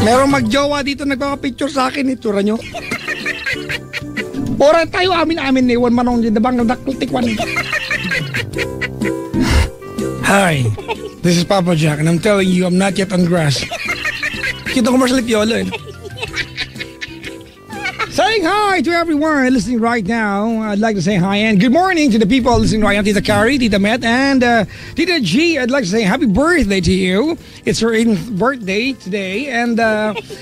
Merong magjowa dito nagpapapicture sa akin. Itura nyo. Ora tayo amin-amin ni Juan Manong di dabang nagdakultikwan. Hi, this is Papa Jack and I'm telling you I'm not yet on grass. Kita commercial Piolo. Saying hi to everyone listening right now. I'd like to say hi and good morning to the people listening right now. Tita Carrie, Tita Met, and Tita G. I'd like to say happy birthday to you. It's her 8th birthday today, and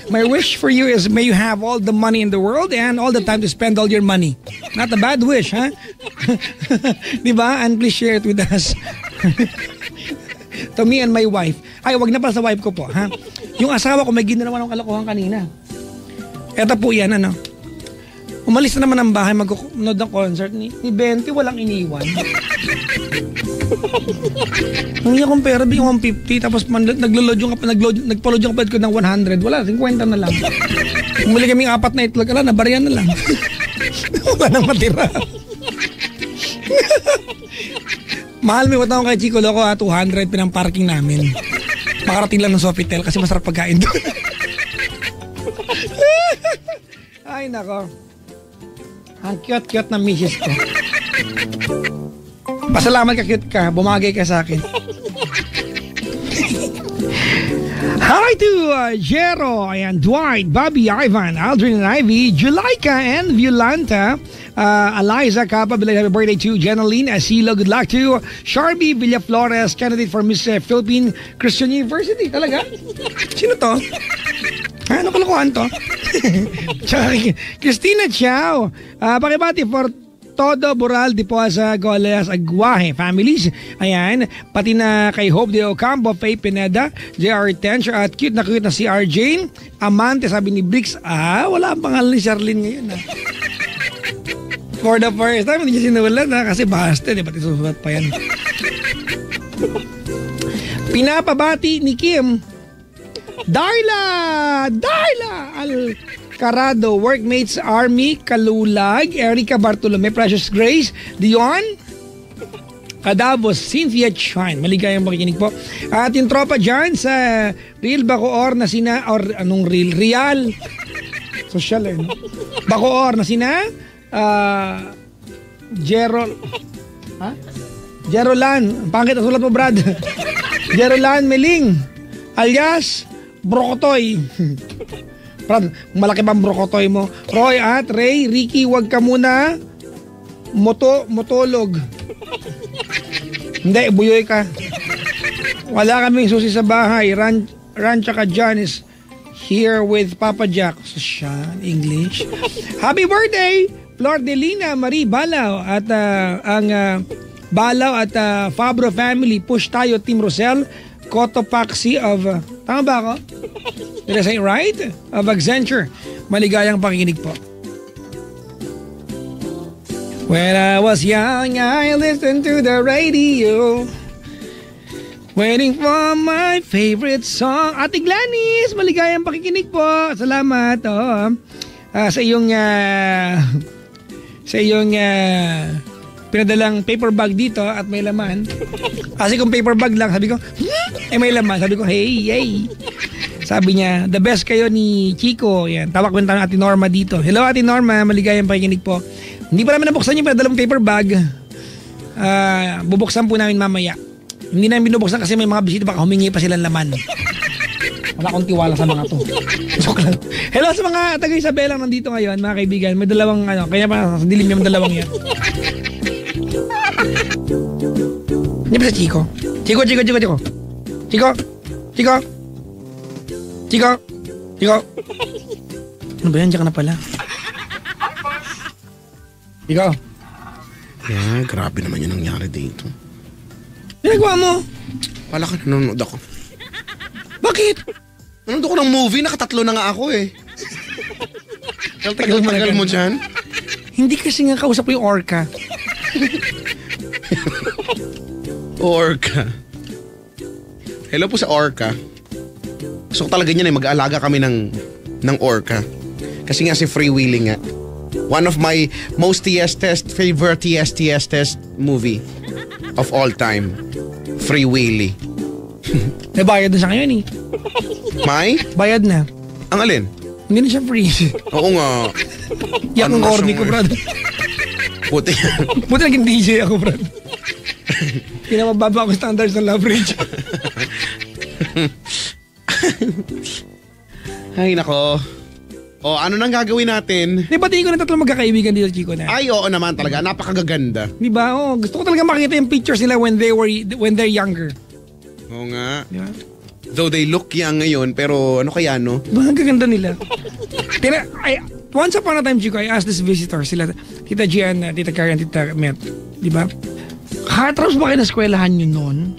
my wish for you is may you have all the money in the world and all the time to spend all your money. Not a bad wish, huh? Diba? And please share it with us. To me and my wife. Ay, wag na pa sa wife ko po, ha? Yung asawa ko may ginawa ng kalokohan kanina. Eto po yan, ano? Umalis na naman ang bahay, mag-nood ng concert ni Bente, walang iniwan. Nung akong pera, bigyan 150, tapos nagpa-load yung kapatid ko ng 100, wala, 50 na lang. Umuli kaming 4 na itlog, nabariyan na lang. Wala nang matira. Mahal may watang kay Chico Loco, 200 pinang parking namin. Makarating lang ng Sofitel kasi masarap pagkain doon. Ay, nako. Ang cute-cute na misis ko. Pasalamat ka, cute ka. Bumagay ka sa akin. Hi to Jero, and Dwight, Bobby, Ivan, Aldrin and Ivy, Julika and Violanta, Eliza Capa, happy birthday to Jenaline Asilo, good luck to Sharby Villaflores, candidate for Miss Philippine Christian University. Talaga? Sino to? Ano kalokohan to? Christina Chow, pakibati for todo Boral de Poza Goles Aguaje families. Ayan, pati na kay Hope de Ocampo, Faye Pineda, J.R. Tench, at cute na si R. Jane Amante, sabi ni Brix. Wala ang pangalan ni Charlene ngayon. For the first time, hindi niya sinulat kasi baste, di ba? Isusulat pa yan. Pinapabati ni Kim Darla Alcarado, workmates Army Kalulag, Erica Bartolome, Precious Grace, Dion Cadavos, Cynthia Chan. Maligayang makikinig po. At yung tropa dyan sa Real Bacoor na sina, or anong Real Social Bacoor na sina Jerolan, pangit ang sulat mo, Brad. Jerolan Meling alias Brokotoy. Brad, malaki bang Brokotoy mo? Roy at Ray, Ricky, wag ka muna motolog. Hindi, buyoy ka. Wala kaming susi sa bahay. Rancha ka dyan is here with Papa Jack. So siya, English. Happy birthday, Flor Delina Marie Balaw at ang Balaw at Fabro family. Push tayo, Team Rosel. Cotopaxi of, tama ba ako? Did I say right? Of Accenture. Maligayang pakikinig po. When I was young, I listened to the radio, waiting for my favorite song. Ate Gladys, maligayang pakikinig po. Salamat. Sa iyong pinadalang paper bag dito at may laman. Kasi kung paper bag lang, sabi ko, may laman. Sabi ko, hey. Sabi niya, the best kayo ni Chico. Yan, tawag ko na Ate Norma dito. Hello Ate Norma, maligayang pakikinig po. Hindi pa namin nabuksan yung pinadalang paper bag. Bubuksan po namin mamaya. Hindi namin binubuksan kasi may mga bisita, baka humingi pa silang laman. Wala akong tiwala sa mga to. Joke lang. Hello sa mga taga Isabela nandito ngayon, mga kaibigan. May dalawang kaya pa sa dilim yung dalawang yan. Hindi ba sa Chico? Chico. Ano ba yan? Diyan ka na pala. Chico. Grabe naman yung nangyari dito. Ginagawa mo? Pala ka nanonood ako. Bakit? Nanonood ako ng movie, nakatatlo na nga ako eh. Tagal mo dyan? Hindi kasi nga kausap ko yung orca. Orca. Hello po sa orca. So talaga niyan mag-aalaga kami ng orca. Kasi nga si Free Willy nga. One of my most favorite movie of all time. Free Willy. May bayad na siya ngayon eh. May? Bayad na. Ang alin? Hindi na siya free. Oo nga. Yan ang Ano na corny siya ko, Brad. Puti. Buti naging DJ ako, Brad. Pinamababa ako standards ng love range. Ay, nako. O, ano nang gagawin natin? Di ba tingin ko na tatlo magkakaibigan dito, Chico, na? Ay, oo naman talaga. Napakagaganda. Di ba? Oh, gusto ko talaga makita yung pictures nila when they're younger. Oo nga. Di ba? Though they look young ngayon, pero ano kaya, no? Diba, ang gaganda nila. Once upon a time, Chico, I asked this visitor, sila, Tita Gian, Tita Karen, Tita Met, di ba? Katapos ba kayo na eskwelahan nyo noon?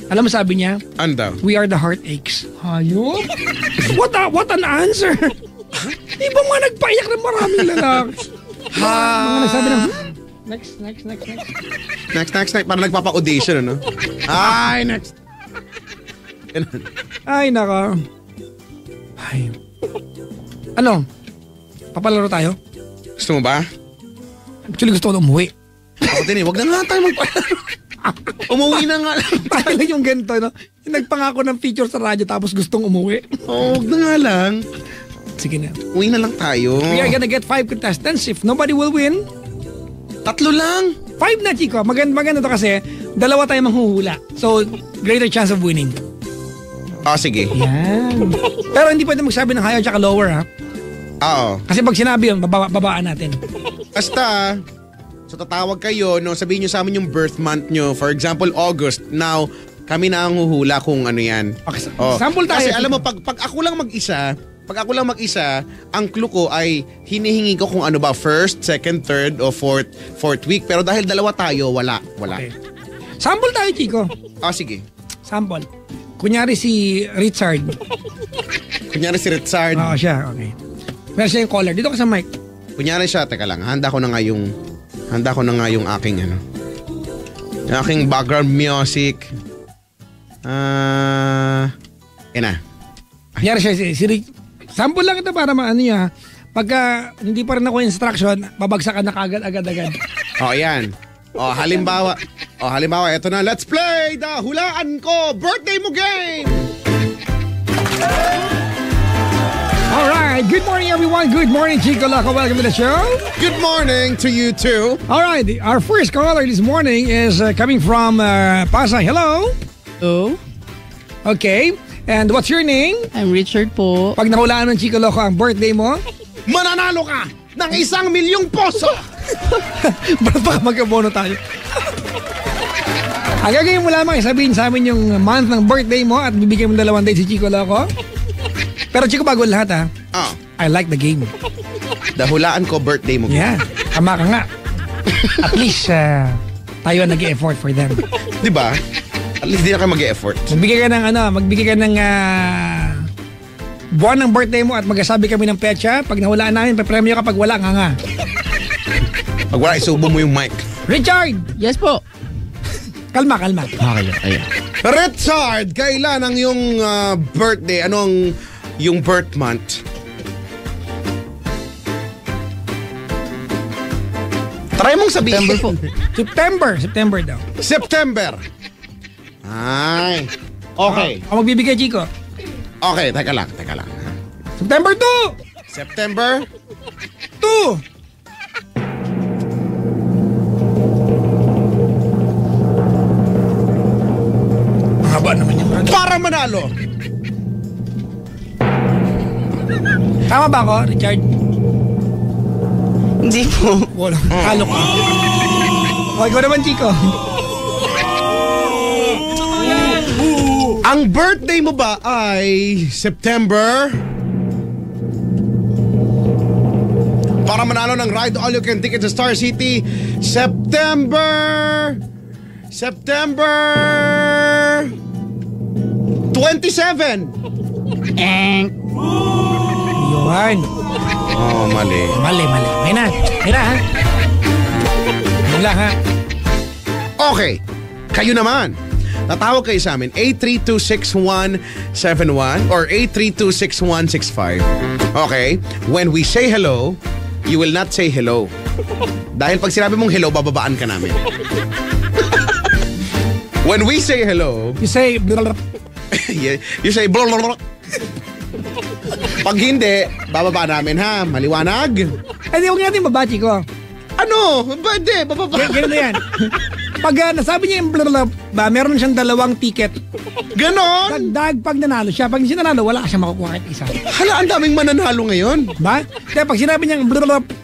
Alam mo sabi niya? Ano daw? We are the heartaches. Hayop? What an answer! Di ba mga nagpaiyak ng maraming lalaki? Mga nagsabi ng, next. Next. Parang nagpapa-audition, ano? Ay, next. Ay, naka. Ay. Ano? Papalaro tayo? Gusto mo ba? Actually, gusto ko na umuwi. Ako din eh. Wag na nga tayo magpalaro. Umuwi na nga lang. Tayo lang yung ganito, no? Yung nagpangako ng feature sa radyo tapos gustong umuwi. Oo, wag na nga lang. Sige na. Uwi na lang tayo. We are gonna get 5 contestants. If nobody will win, 3 lang. 5 na, Chico. Maganda to kasi, 2 tayo manghuhula. So, greater chance of winning. Sige. Yan. Pero hindi pwede magsabi ng higher tsaka lower, ha? Oo. Kasi pag sinabi yun, babaan natin. Basta, so tatawag kayo, no, sabihin nyo sa amin yung birth month nyo. For example, August. Now, kami na ang huhula kung ano yan. Okay, sample tayo. Kasi alam mo, pag ako lang mag-isa, ang clue ko ay hinihingi ko kung ano ba, first, second, third, o fourth week. Pero dahil 2 tayo, wala. Okay. Sample tayo, Chico. Sige. Sample. Kunyari si Richard. Kunyari si Richard. Oo, siya. Okay. Meron siya yung caller. Dito ka sa mic. Kunyari siya, teka lang, handa ko na nga yung aking yung aking background music. Yan na. Kunyari siya si Richard. Sample lang ito para maano niya. Pagka hindi pa rin ako instruction, babagsakan na kagad agad-agad. Yan. Halimbawa, eto na. Let's play the Hulaan Ko Birthday Mo Game! Alright, good morning everyone. Good morning, Chico Loco. Welcome to the show. Good morning to you too. Alright, our first caller this morning is coming from Pasay. Hello. Hello. Okay, and what's your name? I'm Richard po. Pag nahulaan ng Chico Loco ang birthday mo, Mananalo ka ng 1 milyong peso! ba't baka mag-abono tayo? Ang gagawin mo lamang, sabihin sa amin yung month ng birthday mo at bibigyan mo 2 days si Chico Loco. Pero Chico, bago lahat I like the game. The Hulaan Ko Birthday Mo Game. Yeah, tama ka nga. At least tayo ang nag-e-effort for them. Diba? At least di na kayo mag-e-effort. Magbigay ka ng buwan ng birthday mo at magsasabi kami ng petsa. Pag nahulaan namin, papremyo ka. Pag wala, nga. Pag wala, isubo mo yung mic. Richard! Yes po. Kalma. Okay, ayan. Richard, kailan ang yung birthday? Anong yung birth month? Try mong sabihin. September po. September daw. September. Ay. Okay. Ako magbibigay, Chico. Okay, teka lang. September 2! September 2! Ang haba naman yung brother. para manalo. Tama ba ako, Richard? Hindi po. Wala. Halo ka. Okay, ko naman, Chico. Ang birthday mo ba ay September? Para manalo ng ride all you can ticket sa Star City, September 27. Yun. Oh, mali. Mali. May na, ha? Yun lang, ha? Okay, kayo naman. Tatawag kayo sa amin, 8326171 or 8326165. Okay? When we say hello, you will not say hello. Dahil pag sinabi mong hello, bababaan ka namin. When we say hello, You say, you say blablabla. Pag hindi, bababa namin ha. Maliwanag. Eh, di huwag natin babachi ko. Ano? Hindi, bababa. Ganun na yan. Pag nasabi niya yung ba, meron siyang 2 ticket. Ganon? Dagdag pag nanalo siya. Pag hindi siya nanalo, wala ka siya makukuha kahit isa. Hala, ang daming mananalo ngayon. Ba? Kaya pag sinabi niya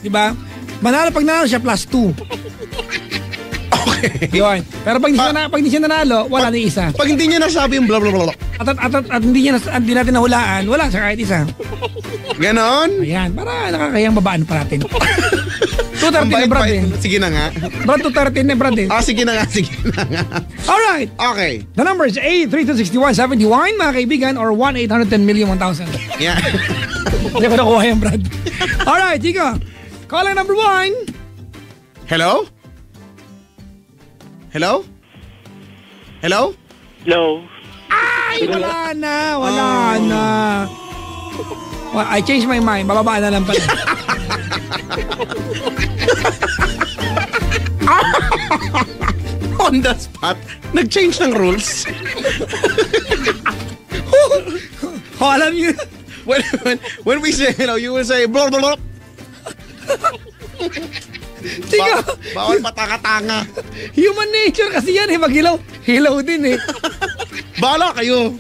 di ba? Manalo pag nanalo siya plus 2. Okay. Yun. Pero pag hindi siya nanalo, wala na isa. Pag hindi niya nasabi yung blah blah blah. At hindi natin nahulaan, wala siya kahit isa. Ganon? Ayan, para nakakayang babaan pa natin. 213 na Brad eh. Sige na nga. Brad, 213 na Brad eh. Sige na nga, sige na nga. Alright. Okay. The number is 8326171, mga kaibigan, or 1-810-1,000. Yeah. Hindi ko nakuha yan, Brad. Alright, Chico. Caller number 1. Hello? Hello? Hello? Hello. Ay, wala na. Well, I changed my mind. Bababa na lang pala. On the spot, nag-change ng rules. Alam niyo. When we say hello, you will say blah blah blah. Chico. Bawal patakatanga. Human nature kasi yan eh. Mag-hilaw. Hilaw din eh. Bahala kayo.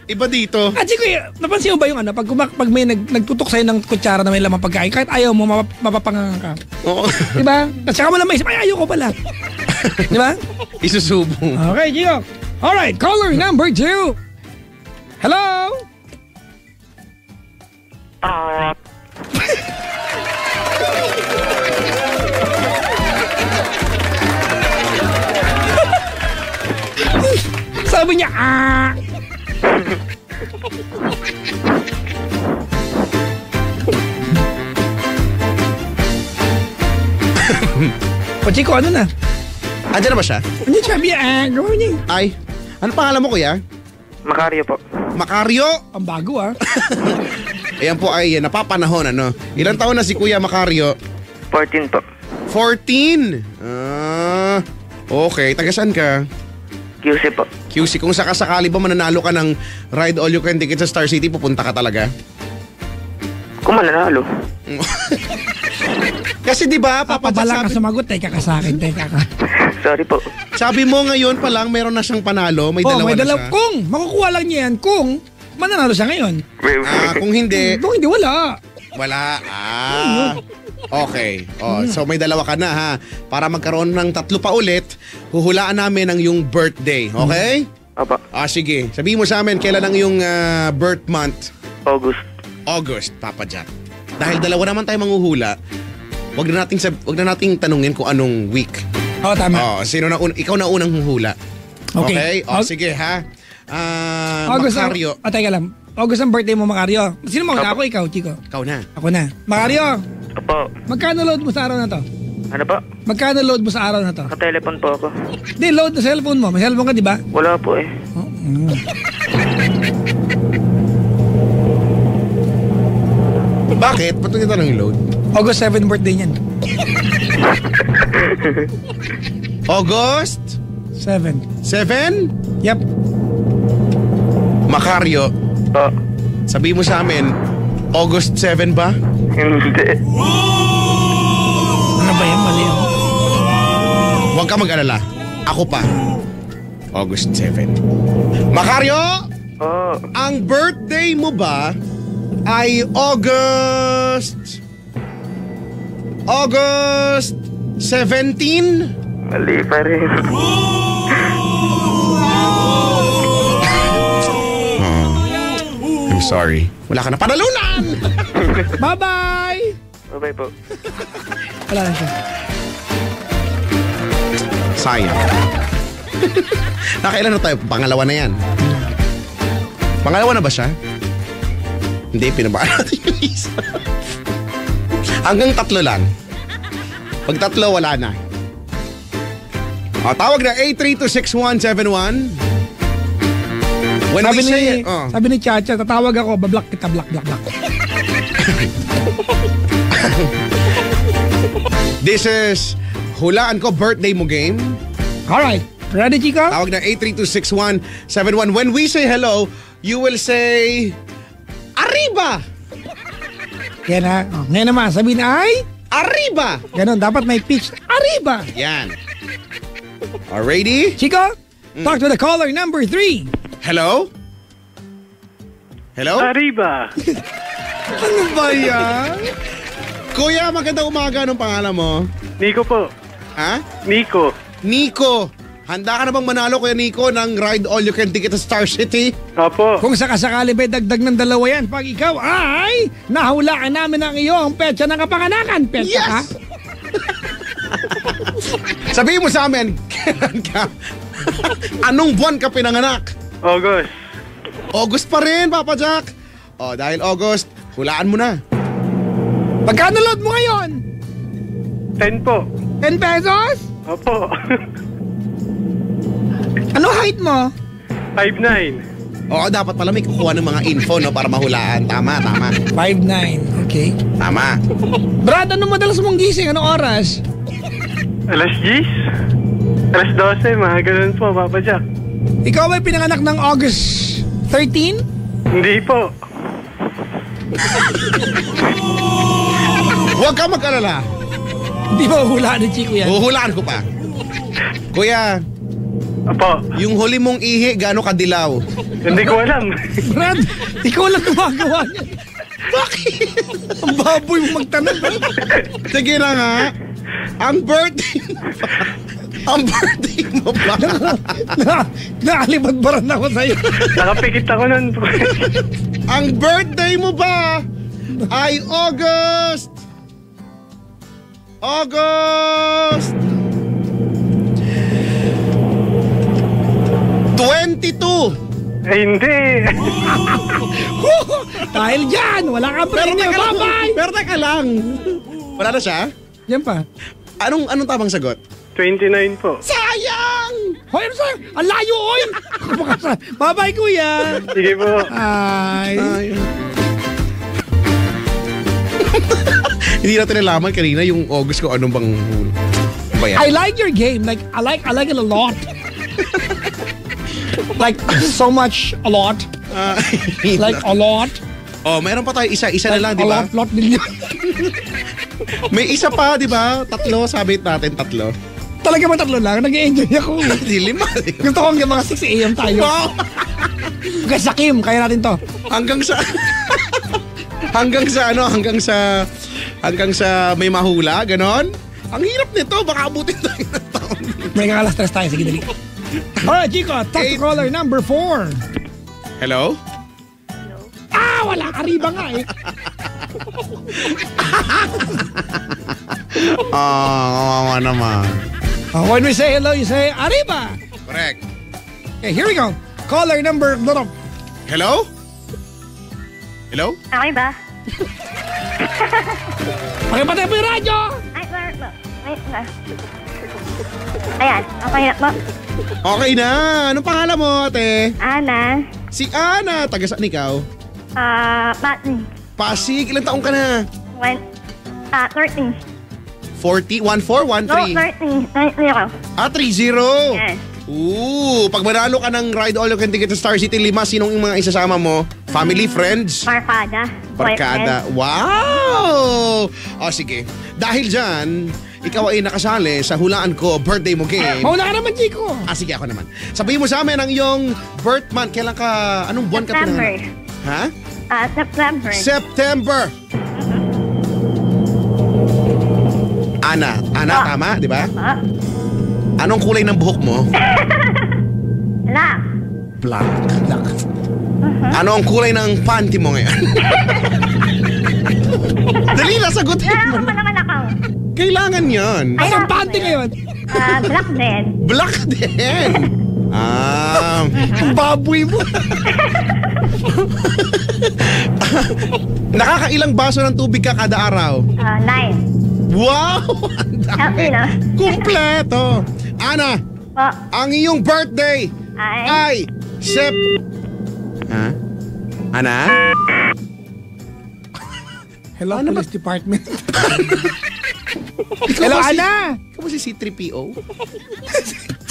Iba dito. At Chico, napansin mo ba yung ano? Pag may nagtutok sa'yo ng kutsara na may lamang pagkain, kahit ayaw mo, mapapangang ka. Oo. Diba? At saka mo lang maisip, ay, ayoko pala. Diba? Isusubong. Okay, Chico. Alright, caller number 2. Hello? Sabi niya, O Chico, ano na? Andiyan na ba siya? Ano sabi niya, gawin niya. Ay, ano pangalan mo kuya? Macario po. Macario? Ang bago Ayan po ay napapanahon ano. Ilang taon na si Kuya Macario? 14 po. 14? Okay. Taga saan ka? QC po. QC. Kung sakasakali ba mananalo ka ng Ride All You Can Ticket sa Star City, pupunta ka talaga? Kung mananalo. Kasi di ba, Papabala ka sumagot, teka ka sa akin, teka ka. Sorry po. Sabi mo ngayon pa lang meron na siyang panalo, may dalawa may na siya. Kung makukuha lang niya yan, kung mananalo siya ngayon. Kung hindi, Kung hindi, wala. wala. Okay. So may dalawa ka na ha. Para magkaroon ng 3 pa ulit, huhulaan namin ang yung birthday. Okay? Opo. Sige. Sabihin mo sa amin, kailan ang yung birth month? August, Papa Jack. Dahil dalawa naman tayo manghuhula, wag na nating tanungin kung anong week. Tama. Sino na ikaw na unang huhula. Okay? Sige ha. August, Macario. teka lang. August ang birthday mo, Macario. Sino mo? Ako, ikaw, Chico. Ikaw na. Ako na. Macario, Opo. magkano load mo sa araw na to? Ano po? Magkano load mo sa araw na to? Ka-telephone po ako. Hindi, load na cellphone mo. May cellphone ka, di ba? Wala po eh. Bakit? Ba't ito lang yung load? August 7 birthday niyan. August 7. 7? Yep. Macario, Po. sabi mo sa amin, August 7 ba? Hindi. Ano ba yan? Mali ako. Huwag ka mag-alala. Ako pa. August 7. Macario, ang birthday mo ba ay August 17? Mali pa rin. I'm sorry. Wala ka na panalunan! Bye-bye! Bye-bye po. Wala na siya. Sayang. Nakailan na tayo? Pangalawa na yan. Pangalawa na ba siya? Hindi, pinabaan natin yung isa. Hanggang 3 lang. Pag 3, wala na. Tawag na 8326171. When Sabi we say ni, it, sabi ni Chacha, tatawag ako, bablock kita, block. This is Hulaan Ko Birthday Mo game. Alright. Ready, Chico? Tawag na 8326171. When we say hello, you will say Arriba! Yan ha. Oh, ngayon naman, sabihin ay, Arriba! ganun, dapat may pitch. Arriba! Yan. Alrighty? Chico, talk to the caller number 3. Hello? Hello? Arriba. Ano ba yan? Kuya, magandang umaga. Anong pangalan mo? Nico po. Ha? Nico. Nico. Handa ka na bang manalo, Kuya Nico, ng Ride All You Can Ticket sa Star City? Opo. Kung sakasakali ba dagdag ng 2 yan, pag ikaw ay nahulaan namin ang iyong petsa ng kapanganakan. Petsa ka? Sabihin mo sa amin, kailan ka? Anong buwan ka pinanganak? August. August pa rin, Papa Jack. O, dahil August, hulaan mo na. Pagkano load mo ngayon? 10 po. 10 pesos? Opo. Ano height mo? 5'9". Oo, dapat pala may kukuha ng mga info, no, para mahulaan. Tama. 5'9". Okay. Tama. Brad, ano madalas mong gising? Anong oras? Alas 10? Alas 12, mga ganun po, Papa Jack. Ikaw ay pinanganak ng August 13? Hindi po. Huwag ka mag-alala. Hindi ba hulaan ni Chico yan? Huhulaan ko pa. Kuya, Opo. yung huli mong ihi, gaano kadilaw? Hindi ko alam. Brad, ikaw lang gumagawa niya. Bakit? Ang baboy mo magtanong. Sige na nga. Ang birthday mo ba? Ang birthday mo ba? Nakalibad-baran ako sa'yo. Nakapikit ako nun. Ang birthday mo ba ay August 22. Ay, hindi. Dahil dyan, wala kang premium. Bye-bye! Pero teka lang. Wala na siya? Yan pa. Anong tamang sagot? 29 po. Sayang! Hoy, ano sa'yo? Ang layo, oy! Bye-bye, kuya! Sige po. Ay. Hindi natin nalaman kanina yung August ko anong bang ba yan? I like your game. Like, I like it a lot. Like, so much, a lot. Like, a lot. Oh, meron pa tayo isa na lang, di ba? A lot million. May isa pa, di ba? 3, sabit natin 3. Talaga ba 3 lang? Nag-enjoy ako. Di 5. Gusto ko hanggang mga 6 a.m. tayo. Wow! Hanggang sa Kim, kaya natin to. Hanggang sa may mahula, ganon. Ang hirap nito, baka abutin tayo ng taon. May kakalas stress tayo, sige dali. Alright, Chico, talk to caller number 4. Hello? Ah, wala, arriba nga eh. Kawawa naman. When we say hello, you say arriba. Correct. Okay, here we go. Caller number... Hello? Hello? Okay ba? Pakipatay po yung radyo. Ay, wait na. Ayan, okay na po. Okay na. Anong pangalan mo, ate? Ana, Si Ana. Taga saan ikaw? Patton. Pasig. Ilang taong ka na? 13. 40? 14? No, 13? 30. 30? Yes. Pag manalo ka ng Ride All You Can Ticket to Star City 5, sinong yung mga isasama mo? Family, friends? Barkada. Barkada. Wow! O sige. Dahil dyan, ikaw ay nakasali sa Hulaan Ko Birthday Mo Game. Mauna ka naman, Chico. Sige, ako naman. Sabihin mo sa amin ang iyong birth month. Kailan ka, anong buwan ka September. pinanganak? Ha? September. September. Ana, tama, di ba? Anong kulay ng buhok mo? Black. Black. Ano ang kulay ng panty mo ngayon? Dali na, sagutin Wala mo. ka pa naman ako. Kailangan yan. Ay, Ang wala panty pa ngayon. Black din. Black din. Ang baboy mo. Nakakailang baso ng tubig ka kada araw? 9. Wow! Ang dami. Healthy, no? Kumpleto. Ana, Po. ang iyong birthday Ay. ay Ha? Ana? Hello, Ano police department. Hello, ba si- Ana. Ikaw ba si C3PO?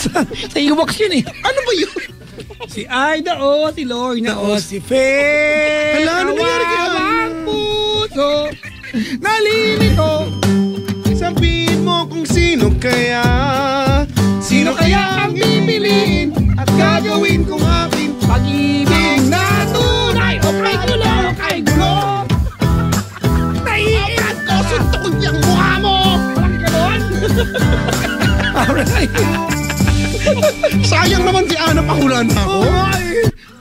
Sa Ewoks yun eh. Ano ba yun? Si Aida, si Lorna, si Faye. Hala, ano nangyari kay Nalilito. Sabihin mo kung sino kaya ang bibiliin at gagawin kong aking Pag-ibig na tunay o kay gulo, kay gulo. Naiiyak ko, suntukin niyang mukha mo! Walang ganon. Alright. Sayang naman si Ana, pahulaan na ako. Ay.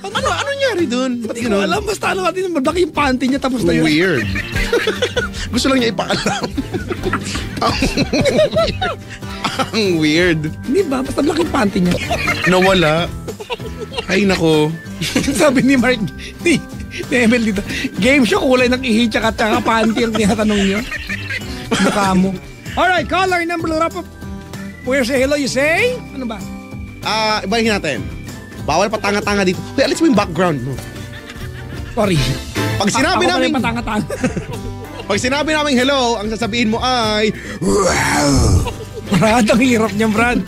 Ano nangyari dun? Ba't Hindi ko alam, basta alam natin, malaki yung panty niya tapos na yun. Weird. Gusto lang niya ipaalam. Ang weird. Hindi ba? Basta malaki yung panty niya. Nawala. Ay, nako. Sabi ni Mark, ni Emil dito, game show, kulay ng ihi tsaka panty ang tinatanong niyo. Mukha mo. Alright, caller number up. Where say hello, you say? Ano ba? Ibahin natin. Bawal patanga-tanga dito. Hoy, alis mo yung background mo. Sorry. Pag sinabi Ako namin, pala patanga-tanga. pag sinabi namin hello, ang sasabihin mo ay, Brad, ang hirap niya, Brad.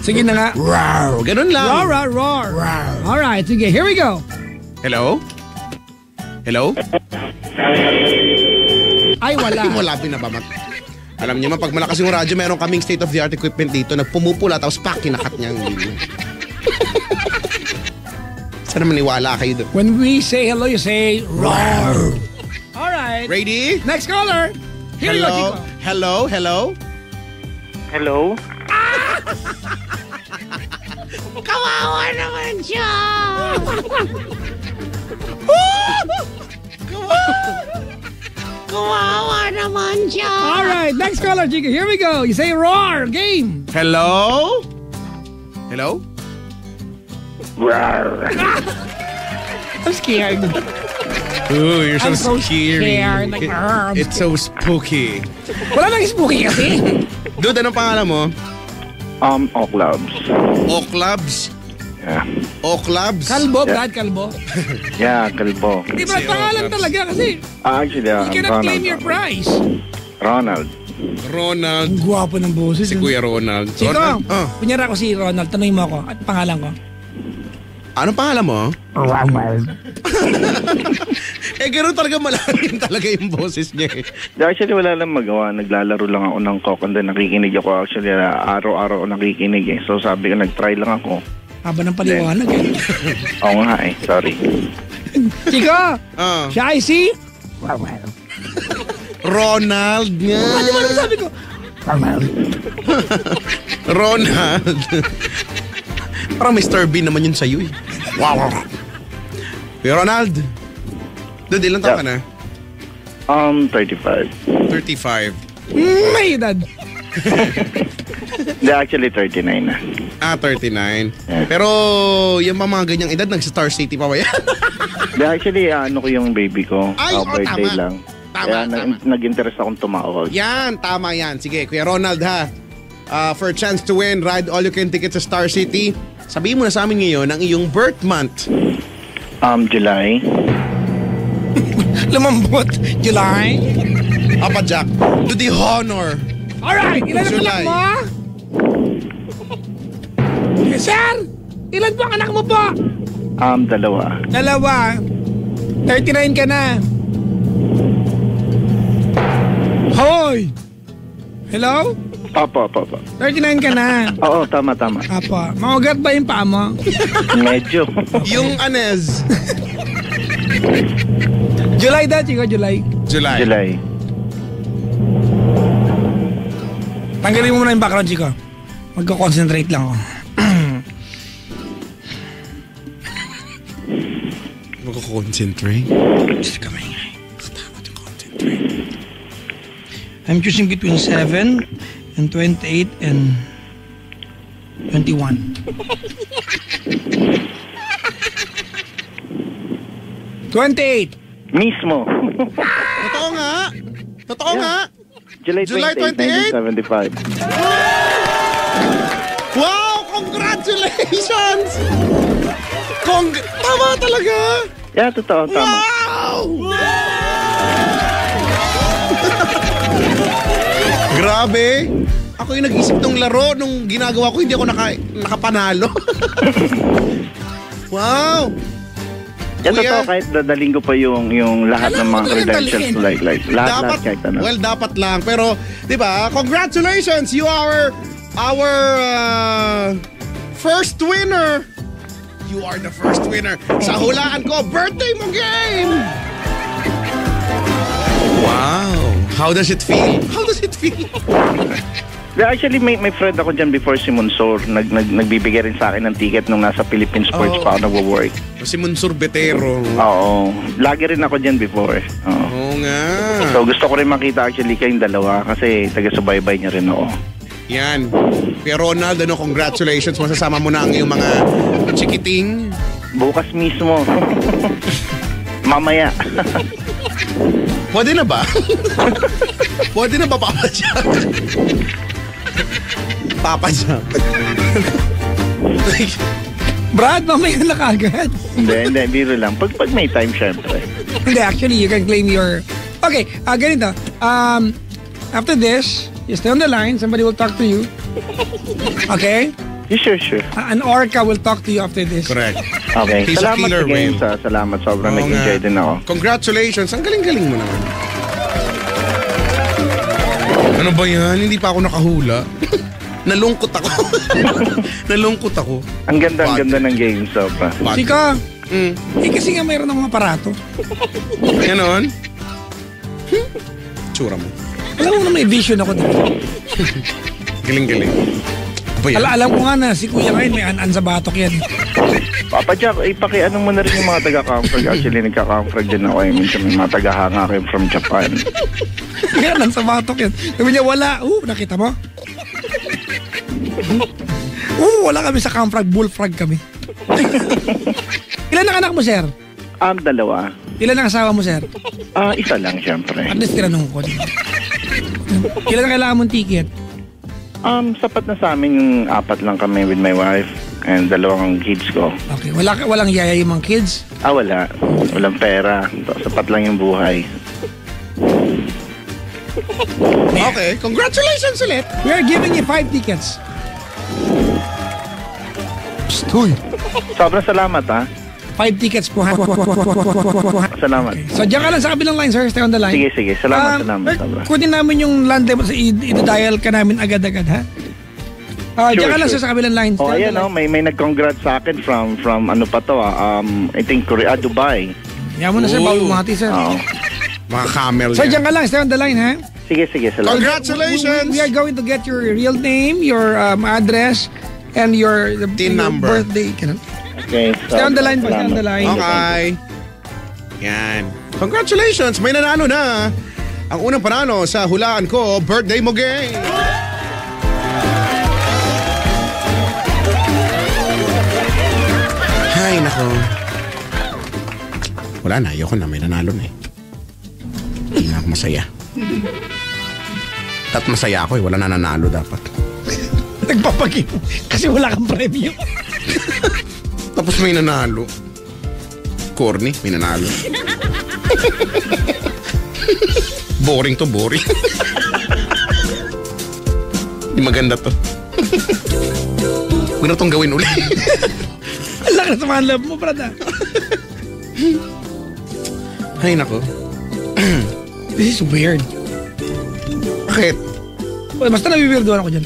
Sige na nga. wow, ganun lang. Roar, roar, roar. Alright, sige, here we go. Hello? Hello? Ay, wala. Wala binabamat. Alam niyo man, pag malakas yung radyo, meron kaming state-of-the-art equipment dito na pumupula tapos kinakat niya ang video. Sana maniwala kayo doon. When we say hello, you say roar. Alright. Ready? Next caller. Here you go, Chico. Hello? Hello? Hello? Kawawa naman siya. Kawawa naman siya. Alright, next caller, Chico. Here we go. You say roar. Game. Hello? Hello? I'm scared. Ooh, you're I'm so scared. Like, It's so spooky. Wala nang spooky kasi. Dude, anong pangalan mo? Oclabs. Oclabs? Yeah. Oclabs? Kalbo, Brad, kalbo. Yeah, kalbo. Di ba, pangalan talaga kasi Actually, you cannot claim your prize. Ronald. Ronald. Ang gwapo ng boses. Si Kuya Ronald. Chico, Ronald? kunyara ako si Ronald, tanongin mo ako at pangalan ko. Anong pangalan mo? Ronald. Gano'n talaga malalim talaga yung boses niya eh. Actually, wala lang magawa. Naglalaro lang ako ng coke and then nakikinig ako. Actually, araw-araw ako nakikinig eh. So sabi ko, nag-try lang ako. Haba ng paliwanag eh. Oo nga eh. Sorry. Chico, siya ay si Ronald nga. Ano mo naman sabi ko? Ronald. Parang Mr. Bean naman yun sa'yo eh. Wow. Kuya Ronald. Dude, ilan taon ka na? 35. 35. May edad. Hindi, actually 39 na. 39. Pero yung mga ganyang edad, nag-Star City pa ba yan? Hindi, actually, ano ko yung baby ko. Ay, birthday tama. lang. Tama, Kaya nag-interest akong tumawag. Yan, tama yan. Sige, Kuya Ronald ha. For a chance to win, ride all you can tickets sa Star City. Sabihin mo na sa amin ngayon ang iyong birth month. July. Lumambot. July. Papa Jack, do the honor. Alright, ilan ang July. anak mo? Yes, sir! Ilan po ang anak mo po? Dalawa. 39 ka na. Hoy! Hello? Opo. 39 ka na. Oo, tama. Apo. Maugat ba yung paa mo? Medyo. Yung Anez. July daw, Chico, July. July. Tanggalin mo muna yung background, Chico. Magko-concentrate lang ako. Magko-concentrate? Just kamay nga. Takot yung concentrate. I'm choosing between 7 and 28 and 21. 28. Mismo. Totoo nga. July July 28, 1975. Wow! Congratulations! Tama talaga! Yeah, totoo, tama. Wow! Grabe! Ako yung nag-isip ng laro nung ginagawa ko, hindi ako nakapanalo. Wow! Yan Kuya, totoo, kahit dadaling ko pa yung lahat ng mga credentials ko, like lahat kahit ano. well, dapat lang. Pero, di ba, congratulations! You are our first winner. You are the first winner sa Hulaan Ko Birthday Mo Game! Wow! How does it feel? How does it feel? Actually, may friend ako dyan before, si Monsor. Nagbibigay rin sa akin ng ticket nung nasa Philippine Sports pa ako nagwo-work. Si Monsor Betero. Oo. Lagi rin ako dyan before. Oo. Oo nga. So, gusto ko rin makita actually kayong dalawa kasi taga-subaybay niya rin ako. Yan. Kuya Ronald, congratulations. Masasama mo na ang iyong mga chikiting. Bukas mismo. Mamaya. Pwede na ba? Pwede na ba, Papa Jack? Papa Jack. Brad, mamaya na kagad. Hindi, biro lang. Pag may time, syempre. Hindi, actually, you can claim your... Okay, ganito. After this, you stay on the line. Somebody will talk to you. Okay? Sure. An orca will talk to you after this. Correct. Okay. He's a Salamat killer sa game, whale. Salamat. Sobrang Oo nag-enjoy nga. din ako. Congratulations. Ang galing-galing mo naman. Ano ba yan? Hindi pa ako nakahula. Nalungkot ako. Nalungkot ako. Ang ganda ng game, sobra. Sika, kasi nga mayroon ng mga aparato. Ganon? Tsura mo. Alam mo na may vision ako dito. Galing-galing. Ba yan? Alam ko nga na si Kuya ngayon may an-an sa batok yan. Papa Jack, pakiano mo na rin yung mga taga-Camfrag. Actually, nagka-Camfrag din ako. Minsan may mga taga-hanga kayo from Japan. Yan, an sa batok yan. Sabi niya, wala. Nakita mo? Wala kami sa Camfrag. Bullfrog kami. Ilan ang anak mo, sir? Dalawa. Ilan ang asawa mo, sir? Isa lang, syempre. At least tinanong ko. Ilan ang kailangan mong ticket? Sapat na sa amin yung 4 lang kami with my wife and 2 kids ko. Okay. Walang yaya yung mga kids? Wala. Walang pera. Sapat lang yung buhay. Okay. Congratulations ulit. We are giving you 5 tickets. Stoy. Sobrang salamat, ha? 5 tickets po. Salamat. Okay. So, diyan ka lang sa kabilang line, sir. Stay on the line. Sige. Salamat. Sobra. Kunin namin yung landline. I-dial ka namin agad-agad, ha? Diyan ka lang sir, sa kabilang line. Oh, ayan, may nag-congrats sa akin from ano pa to, I think Korea, Dubai. Yan mo na, sir. Bawal bumati, sir. Oo. Mga camel Sir, yan. diyan ka lang. Stay on the line, ha? Sige, salamat. Congratulations! We are going to get your real name, your address, and your TIN number. Birthday. Okay. Stay on the line, po. Stay on the line. Okay. Yan. Congratulations! May nanalo na. Ang unang panalo sa Hulaan Ko Birthday Mo Game. Ay, nako. Wala na. Ayoko na. May nanalo na eh. Hindi na ako masaya. At masaya ako eh. Wala na nanalo dapat. Nagpapagin. Kasi wala kang premyo. Tapos may nanalo. Corny, may nanalo. Boring to, boring. Hindi maganda to. Huwag na itong gawin ulit. Ang laki na sa mga love mo, brada. Ay, nako. This is weird. Bakit? Basta nabibirduan ako dyan.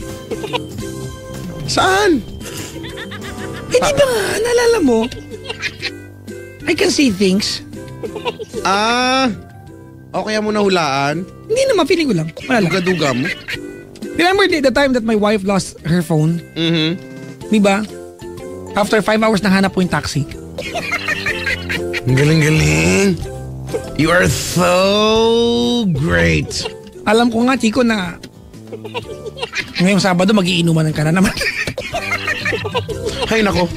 Saan? Eh, di ba nga, naalala mo? I can see things. O kaya mo nahulaan? Hindi naman, feeling ko lang. Wala lang. Duga-duga mo? Remember the time that my wife lost her phone? Mm-hmm. Di ba? After 5 hours, nahanap po yung taxi. Ang galing-galing. You are so great. Alam ko nga, Chico, na ngayong Sabado, magiinuman ka na naman. Ay, nako.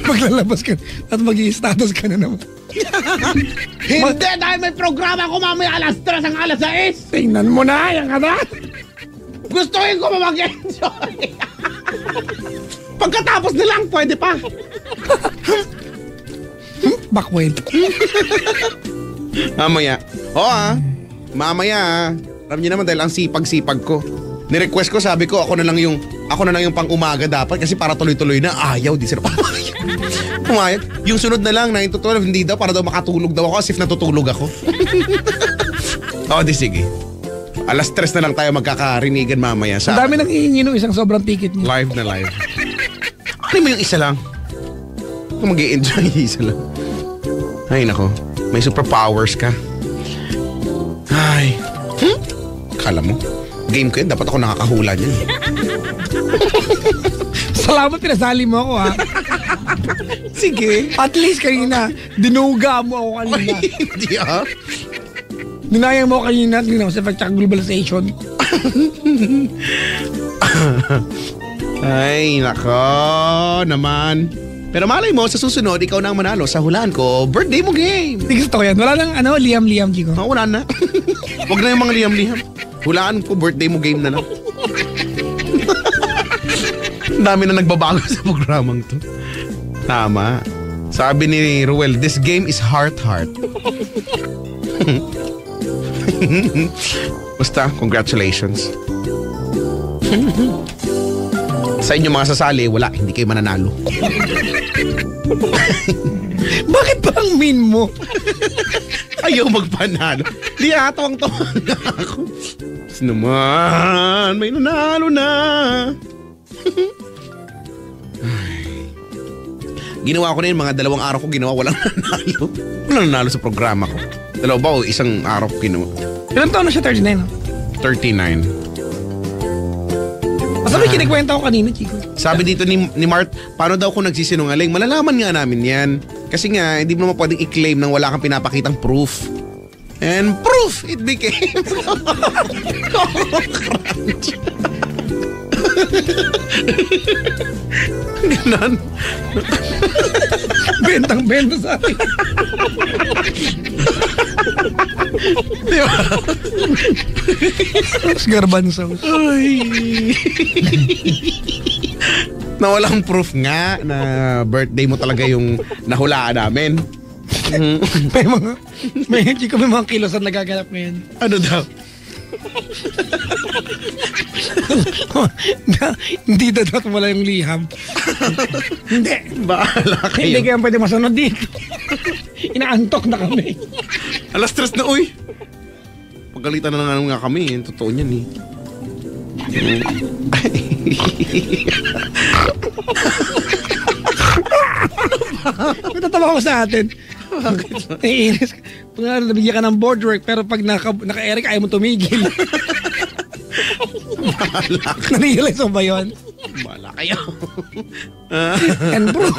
Maglalabas ka at mag-i-status ka na naman. Hindi, dahil may programa ko mamaya alas 3 hanggang alas 6. Tingnan mo na, yan ka na. Gustuin ko mag-enjoy. Pagkatapos na lang, pwede pa. Backwell. Mamaya. Mamaya. Alam niyo naman dahil ang sipag-sipag ko. Ni-request ko, sabi ko, ako na lang yung pang umaga dapat kasi para tuloy-tuloy na ayaw, di sila pumayag. Pumayag. Yung sunod na lang, 9 to 12, hindi daw, para daw makatulog daw ako as if natutulog ako. Di sige. Alas 3 na lang tayo magkakarinigan mamaya Ang sa dami nang hihingi ng isang sobrang ticket niya. live na live. Ano mo yung isa lang? Kung mag-i-enjoy isa lang. Ay nako, may superpowers ka. Ay. Kala mo, game ko yan, dapat ako nakakahula niyan. Salamat pinasali mo ako ha. Sige. At least kanina, dinuga mo ako kanina. Hindi ah. Dinayang mo ako kanina, tingnan mo sa fact globalization. Ay, nako naman. Pero malay mo, sa susunod, ikaw na ang manalo sa hulaan ko, birthday mo game. Hindi gusto ko yan. Wala nang Liam, Chico. Wala na. Huwag na yung mga liham-liham. Hulaan ko, birthday mo game na lang. Ang dami na nagbabago sa programang to. Tama. Sabi ni Ruel, this game is heart-heart. Basta, congratulations. Sa inyo mga sasali, wala, hindi kayo mananalo. Bakit ba ang mean mo? Ayaw magpanalo. Di atawang-tawa na ako. Tapos naman, may nanalo na. Ginawa ko na yun, mga 2 araw ko ginawa, walang nanalo. Walang nanalo sa programa ko. 2 ba o 1 araw ko ginawa? Ilang taon na siya, 39, no? 39. Basta may kinikwenta ko kanina, Chico. Sabi dito ni Mart, paano daw kung nagsisinungaling? Malalaman nga namin yan. Kasi nga, hindi mo naman pwedeng i-claim nang wala kang pinapakitang proof. And proof, it became Crunch. Ganon. Bentang-benta sa akin. Di ba? Garbanzos. Ay. Na walang proof nga na birthday mo talaga yung nahulaan namin. may mga kilos na nagaganap ngayon. Ano daw? Hindi dapat wala yung liham. Hindi. Bahala kayo. Hindi kaya pwede masunod dito. Inaantok na kami. Alas 3 na, uy. Pagalitan na nga kami. Totoo niyan eh. Natatawa ko sa atin. Naiinis. Pag nabigyan ka ng board work, pero pag naka-Eric, ayaw mo tumigil. Nanirealize mo ba yun? Bahala kayo. And proof.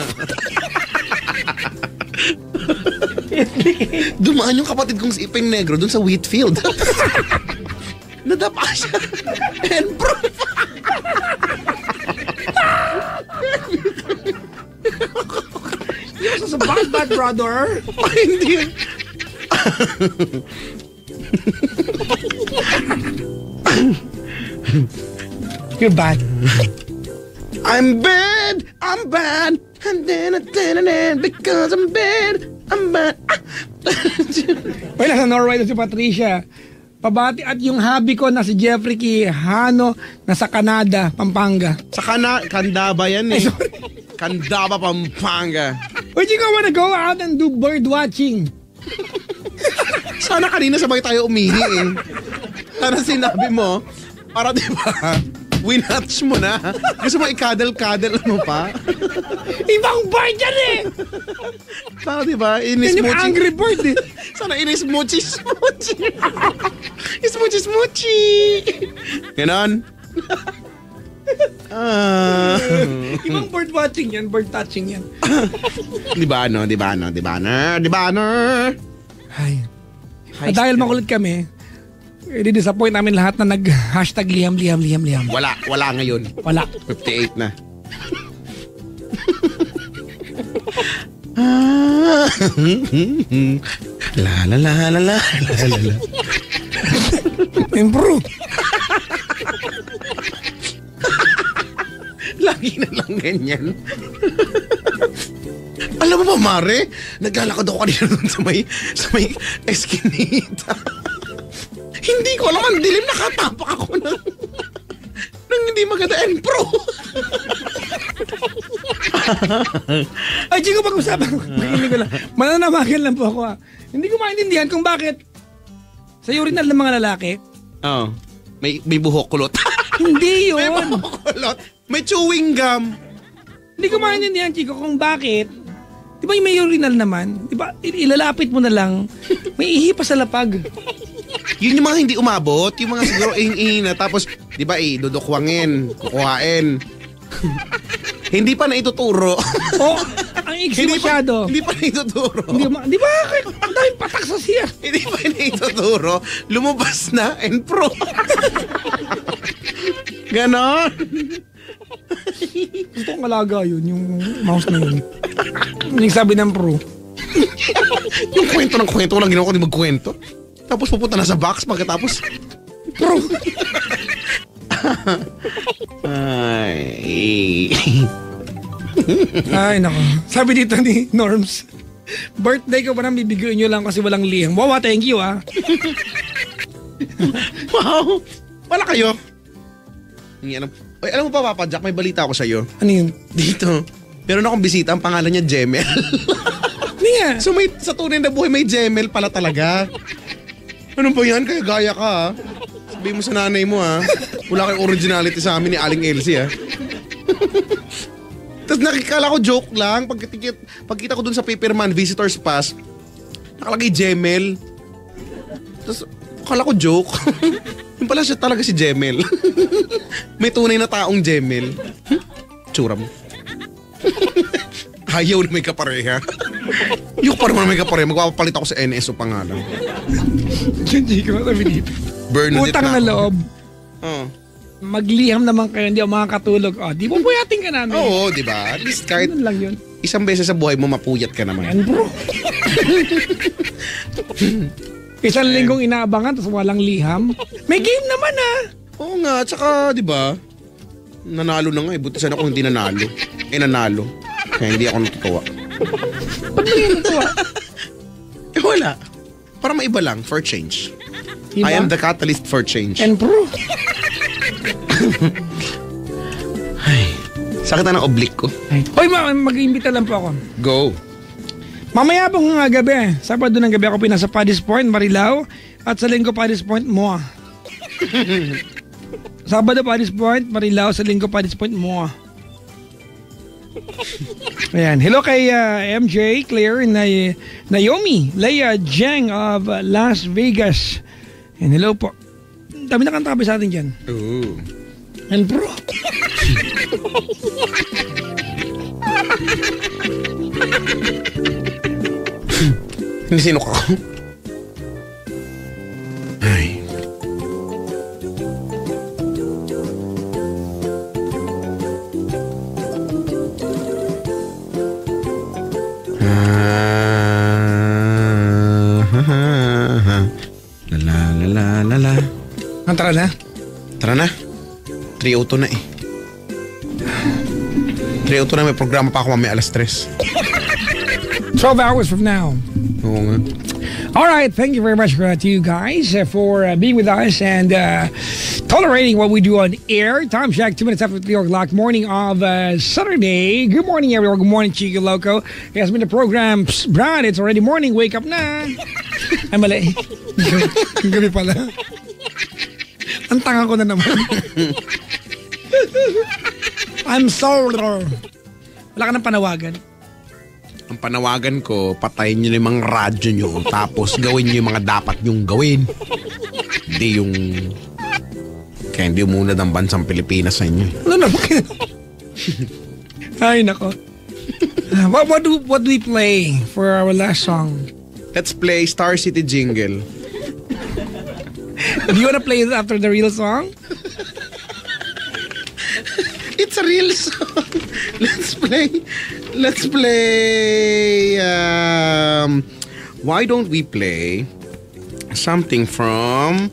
Dumaan yung kapatid kong si Ipeng Negro dun sa Wheatfield. Nadapa siya. And proof. You're so bad, brother. Hindi. You're bad. I'm bad. And then, because I'm bad. Well, nasa Norway na si Patricia. Pabati at yung hubby ko na si Jeffrey Quijano nasa Canada, Pampanga. Sa Candaba yan eh. Candaba, Pampanga. Would you wanna go out and do bird watching? Sana kanina sabay tayo umihi eh. Sana sinabi mo, para diba, winatch mo na. Gusto mo ikadal-kadal mo pa. Ibang bird yan eh! Sana diba, Yan yung angry bird eh. Sana inismuchi-smuchi. Ismuchi-smuchi. Ganon. Ibang bird watching yan, bird touching yan. Diba no? Ay. At dahil makulit kami, i-disappoint namin lahat na nag-hashtag liham. Wala ngayon. Wala. 58 na. La. Improve. Lagi na lang ganyan. Alam mo ba, Mare? Naglalakad ako kanina dun sa may eskinita. Hindi ko alam, ang dilim, nakatapak ako ng hindi maganda and pro. Ay, Chico, pag-usapan ko. Makinig ko lang. Mananamagan lang po ako Hindi ko maintindihan kung bakit sa urinal ng mga lalaki. Oh, may buhok kulot. Hindi yun. May buhok kulot. May chewing gum. Hindi ko maintindihan, Chico, kung bakit. Di ba yung may urinal naman? Di ba, ilalapit mo na lang. May ihi pa sa lapag. Yun yung mga hindi umabot. Yung mga siguro na. Tapos, di ba, dudukwangin, kukuhain. Hindi pa na ituturo. Oh, ang iksi masyado. Hindi pa na ituturo. Di ba, ang daming patak sa siya. Hindi pa na ituturo. Lumabas na and pro. Ganon. Gusto kong alaga yun, yung mouse na yun. Yung sabi ng pro. Yung kwento ng kwento, walang ginawa ko di magkwento. Tapos pupunta na sa box pagkatapos. Pro. Ay, nako. Sabi dito ni Norms, birthday ko pa nang bibigyan nyo lang kasi walang liham. Wow, thank you Wow. Wala kayo. Ay, alam mo pa, Papa Jack, may balita ako sa'yo. Ano yun? Dito. Meron akong bisita, ang pangalan niya Jemel. Hindi nga. So sa tunay na buhay may Jemel pala talaga. Ano ba yan? Kaya gaya ka Sabihin mo sa nanay mo Wala kayong originality sa amin ni Aling Elsie Tapos nakikala ko joke lang. Pagkita ko dun sa Paperman Visitors Pass, nakalagay Jemel. Tapos akala ko joke. Yung pala siya talaga si Jemel. May tunay na taong Jemel. Tsura mo. Ayaw na may kapareha. Yung pa naman may kapareha, magpapalit ako sa NS o pangalan. Hindi ko sabi dito. Bernadette Utang na loob. Oh. Magliham naman kayo, hindi ako makakatulog. Di mo puyating ka namin. Oo, di ba? At least kahit Ganun lang yun. isang beses sa buhay mo mapuyat ka naman. Yan bro. Isang linggong inaabangan tapos walang liham. May game naman Oo nga, tsaka di ba? Nanalo na nga buti sana kung hindi nanalo. Nanalo. Kaya hindi ako natutuwa. Ba't mo yung natuwa? Wala. Para maiba lang, for change. Diba? I am the catalyst for change. And bro. Ay, sakit na ng oblique ko. Hoy, mag-iimbita lang po ako. Go. Mamaya pong gabi, Sabado ng gabi ako pinasa Paddy's Point, Marilao. At sa Linggo Paddy's Point, Moa. Sabado Paddy's Point, Marilao. Sa Linggo Paddy's Point, Moa. Ayan. Hello kay MJ, Claire, Naomi, Leia, Jeng of Las Vegas. And hello po. Dami na kantabi sa atin dyan. Ooh. And bro. Sino ka? Ay. La. Tara na. Tara na. 3:02 na 3:02 na, may programa pa ako mamaya alas 3. 12 hours from now. Oo nga. All right, thank you very much to you guys for being with us and tolerating what we do on air. Time check, 2 minutes after 3 o'clock, morning of Saturday. Good morning, everyone. Good morning, Chico Loco. It has been the program. Brad, it's already morning. Wake up na. Ay, mali. Gabi pala. Ang tanga ko na naman. I'm sorry. Wala ka ng panawagan. Ang panawagan ko, patayin nyo yung mga radyo nyo, tapos gawin nyo yung mga dapat nyong gawin. Hindi yung... Kaya hindi umunad ang bansang Pilipinas sa inyo. Ano naman? Ay, nako. What do we play for our last song? Let's play Star City Jingle. Do you wanna play it after the real song? It's a real song. Let's play. Why don't we play something from?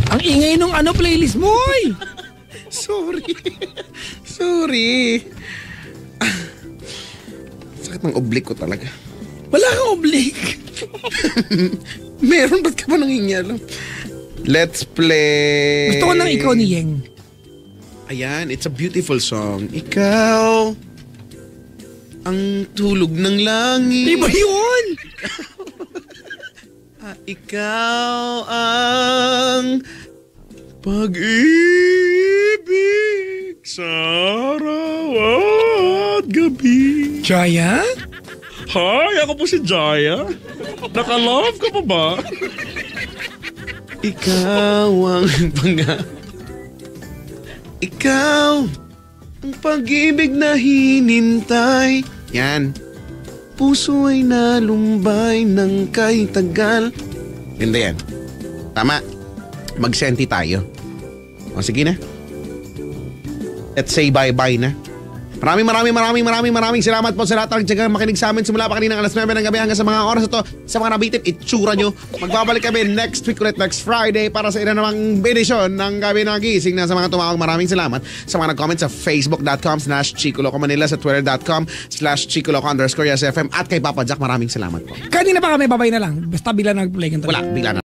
Ang ingay nung playlist mo, oy! Sorry. Sakit ng oblique ko talaga. Wala kang oblique. Meron, ba't ka ba nangingialam? Let's play. Gusto ko ng ikaw ni Yeng. Ayan, it's a beautiful song. Ikaw, ang tulog ng langit. Iba yun! Ikaw ang pag-ibig sa araw at gabi. Jaya? Hi, ako po si Jaya. Naka-love ka pa ba? Ikaw ang Ikaw ang pag-ibig na hinintay. Yan. Puso ay nalumbay ng kay tagal. Ganda yan. Tama. Mag-senti tayo. O sige na. Let's say bye-bye na. Maraming salamat po sa lahat ng tiyagang makinig sa amin simula pa kanina alas 9 ng gabi hanggang sa mga oras ito. Sa mga nabitin, itsura nyo. Magbabalik kami next week ulit, next Friday para sa ilan namang edisyon ng gabi na gising na sa mga tumawag. Maraming salamat sa mga nag-comment sa facebook.com/Chicoloco Manila, sa twitter.com/Chicoloco_YesFM at kay Papa Jack. Maraming salamat po. Kanina pa kami, babay na lang. Basta bila nag-play. Wala, bila na.